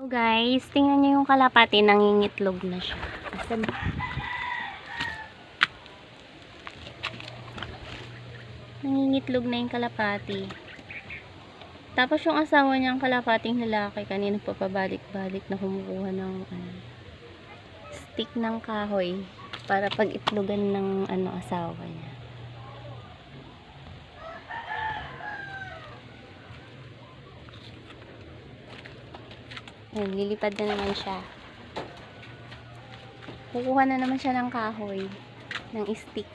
So guys, tingnan nyo yung kalapati, nangingitlog na siya. Asan ba? Nangingitlog na yung kalapati. Tapos yung asawa niyang kalapating lalaki, kanina pa pabalik-balik na kumukuha ng stick ng kahoy para pag-itlogan ng asawa niya. Ayan, lilipad na naman siya. Kukuha na naman siya ng kahoy, ng stick.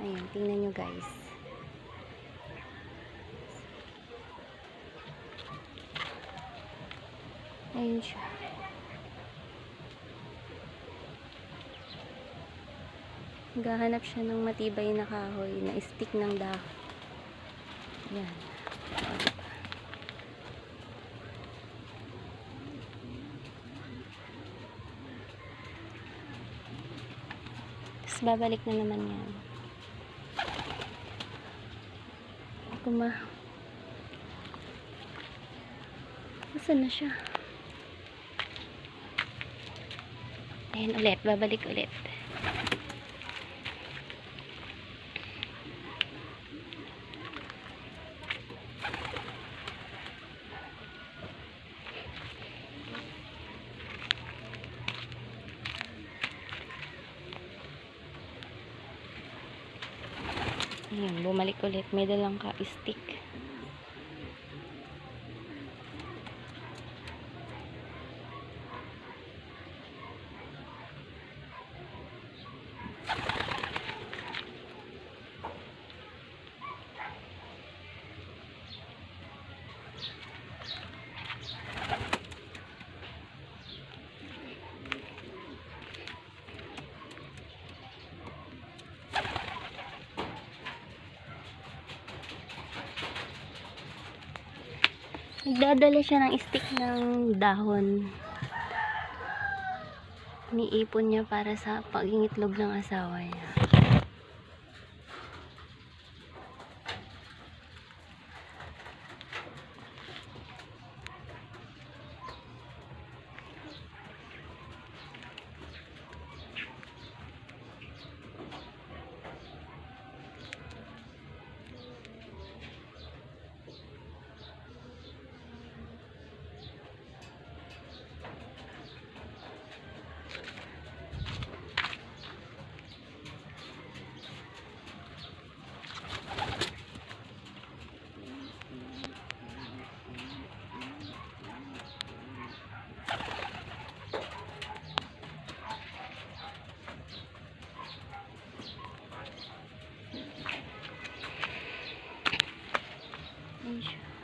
Ayan, tingnan nyo guys. Ayan siya. Naghahanap siya ng matibay na kahoy, na stick ng dahon. Ayan. Tapos babalik na naman yan. Nasaan na siya? Ayan ulit, babalik ulit. Ayan, bumalik ulit. May dalang stick. Nagdadala siya ng stick ng dahon. Niipon niya para sa pag-ingitlog ng asawa niya. Ayan siya.